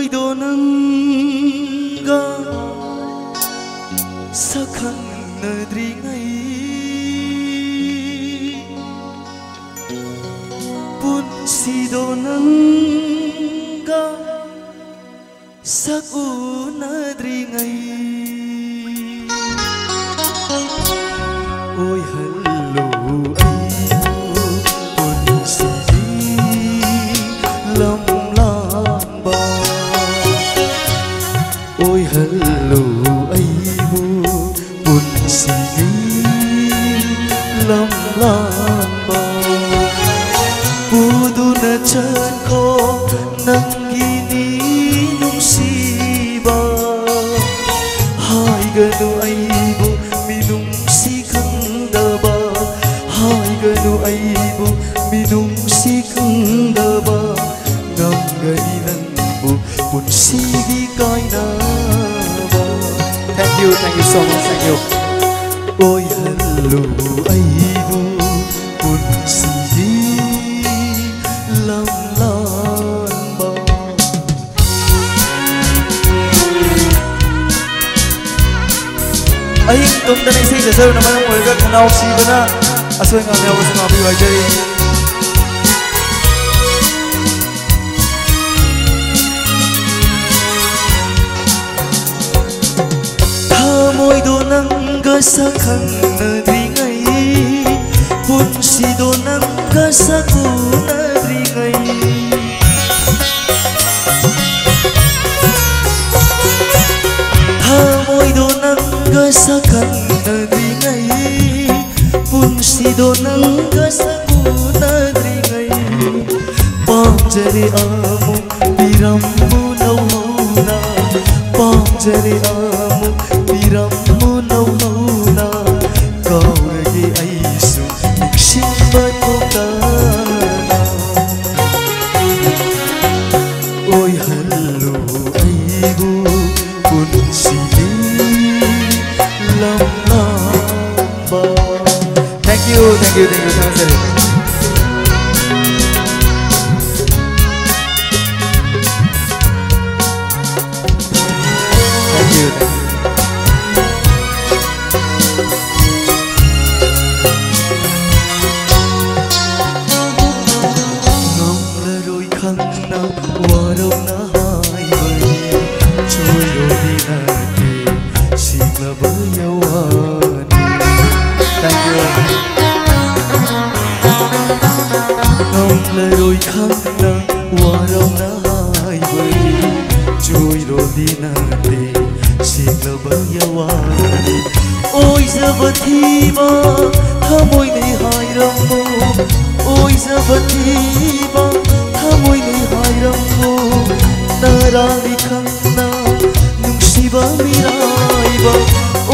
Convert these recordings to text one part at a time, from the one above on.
ꯊꯃꯣꯏꯗꯣ ꯅꯪꯒ ꯁꯛꯈꯪꯅꯗ꯭ꯔꯤꯉꯩ ꯄꯨꯟꯁꯤꯗꯣ ꯅꯪꯒ ꯁꯛꯎꯅꯗ꯭ꯔꯤꯉꯩ ꯑꯣꯏꯍꯜꯂꯨ ꯑꯩꯕꯨ ꯄꯨꯟꯁꯤꯒꯤ ꯂꯝꯂꯥꯡꯕ ꯑꯣꯏꯍꯜꯂꯨ ꯑꯩꯕꯨ ꯄꯨꯟꯁꯤꯒꯤ ꯂꯝꯂꯥꯡꯕ ꯄꯨꯗꯨꯅ ꯆꯠꯈꯣ ꯅꯪꯒꯤꯅꯤ ꯅꯨꯡꯁꯤꯕ ꯍꯥꯏꯒꯅꯨ ꯑꯩꯕꯨ ꯃꯤꯅꯨꯡꯁꯤ ꯈꯪꯗꯕ ꯍꯥꯏꯒꯅꯨ ꯑꯩꯕꯨ ꯃꯤꯅꯨꯡꯁꯤ ꯈꯪꯗꯕ ꯉꯝꯒꯅꯤ ꯅꯪꯕꯨ ꯄꯨꯟꯁꯤꯒꯤ ꯀꯥꯏꯅꯕ. Thank you so much. Thank you. ꯑꯣꯏꯍꯜꯂꯨ ꯑꯩꯕꯨ ꯄꯨꯟꯁꯤꯒꯤ ꯂꯝꯂꯥꯟꯕ. ꯑꯍꯤꯡ ꯇꯨꯝꯗꯅ ꯏꯁꯩ ꯁꯛꯆꯕꯅ ꯃꯔꯝ ꯑꯣꯏꯔꯒ ꯈꯅꯥꯎ ꯁꯤꯕꯅ ꯑꯁꯣꯏ ꯑꯉꯥꯝ ꯌꯥꯎꯕꯁꯨ ꯉꯥꯛꯄꯤꯌꯨ ꯍꯥꯏꯖꯔꯤ. ꯊꯃꯣꯏꯗꯣ ꯅꯪꯒ ꯁꯛꯈꯪꯅꯗ꯭ꯔꯤꯉꯩ ꯄꯨꯟꯁꯤꯗꯣ ꯅꯪꯒ ꯁꯛꯎꯅꯗ꯭ꯔꯤꯉꯩ ꯊꯃꯣꯏꯗꯣ ꯅꯪꯒ ꯁꯛꯈꯪꯅꯗ꯭ꯔꯤꯉꯩ ꯄꯨꯟꯁꯤꯗꯣ ꯅꯪꯒ ꯁꯛꯎꯅꯗ꯭ꯔꯤꯉꯩ ꯄꯥꯝꯖꯔꯦ ꯑꯃꯨꯛ ꯄꯤꯔꯝꯃꯨ ꯅꯧꯍꯧꯅ ꯄꯥꯝꯖꯔꯦ ꯑꯃꯨꯛ ꯄꯤꯔꯝꯃꯨ ꯅꯧꯍꯧꯅ ꯀꯥꯎꯔꯒꯦ ꯑꯩꯁꯨ ꯅꯤꯡꯁꯤꯡꯕ ꯊꯣꯛꯇꯅ ꯑꯣꯏꯍꯜꯂꯨ ꯑꯩꯕꯨ ꯄꯨꯟꯁꯤꯒꯤ ꯂꯝꯂꯥꯟꯕ. Thank you. ꯊꯥꯖꯔꯦ. ꯉꯝꯂꯔꯣꯏ ꯈꯪꯅ ꯋꯥꯔꯧꯅ ꯍꯥꯏꯕꯅꯤ ꯆꯣꯏꯔꯣꯏꯗꯤ ꯅꯠꯇꯦ ꯁꯤꯡꯂꯕ ꯌꯋꯥꯅꯤ. Thank you. ꯉꯝꯂꯔꯣꯏ ꯈꯪꯅ ꯋꯥꯔꯧꯅ ꯍꯥꯏꯕꯅꯤ ꯆꯣꯏꯔꯣꯏꯗꯤ ꯅꯠꯇꯦ ꯁꯤꯡꯂꯕ ꯌꯋꯥꯅꯤ. ꯑꯣꯏꯖꯕ ꯊꯤꯕ ꯊꯃꯣꯏꯅꯩ ꯍꯥꯏꯔꯝꯃꯨ ꯑꯣꯏꯖꯕ ꯊꯤꯕ ꯊꯃꯣꯏꯅꯩ ꯍꯥꯏꯔꯝꯃꯨ ꯅꯔꯥꯡꯅꯤ ꯈꯪꯅ ꯅꯨꯡꯁꯤꯕ ꯃꯤꯔꯥꯏꯕ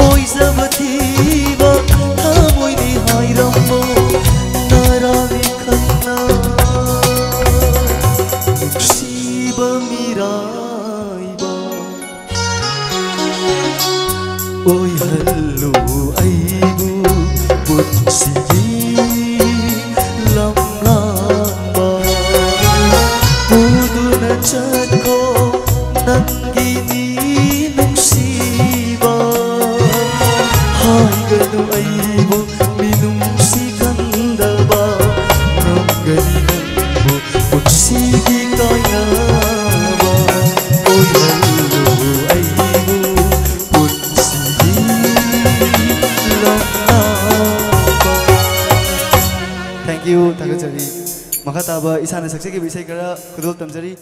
ꯑꯣꯏꯖꯕ ꯊꯤꯕ ꯊꯃꯣꯏꯅꯩ ꯍꯥꯏꯔꯝꯃꯨ ꯅꯔꯥꯡꯅꯤꯈꯪꯅ ꯅꯨꯡꯁꯤꯕ ꯃꯤꯔꯥꯏꯕ ꯑꯣꯏꯍꯜꯂꯨ ꯑꯩꯕꯨ ꯄꯨꯟꯁꯤꯒꯤ ꯂꯝꯂꯥꯟꯕ ꯄꯨꯗꯨꯅ ꯆꯠꯈꯣ ꯅꯪꯒꯤꯅꯤ ꯅꯨꯡꯁꯤꯕ ꯍꯥꯏꯒꯅꯨ ꯑꯩꯕꯨ ꯃꯤꯅꯨꯡꯁꯤ ꯈꯪꯗꯕ ꯉꯝꯒꯅꯤ ꯅꯪꯕꯨ ꯄꯨꯟꯁꯤꯒꯤ ꯀꯥꯏꯅꯕ. ꯑꯣꯏꯍꯜꯂꯨ ꯑꯩꯕꯨ ꯄꯨꯟꯁꯤꯒꯤ ꯂꯝꯂꯥꯟꯕ. Thank you. ꯊꯥꯒꯠꯆꯔꯤ. ꯃꯈꯥ ꯇꯥꯕ ꯏꯁꯥꯅ ꯁꯛꯆꯈꯤꯕ ꯏꯁꯩ ꯈꯔ ꯈꯨꯗꯣꯜ ꯇꯝꯖꯔꯤ.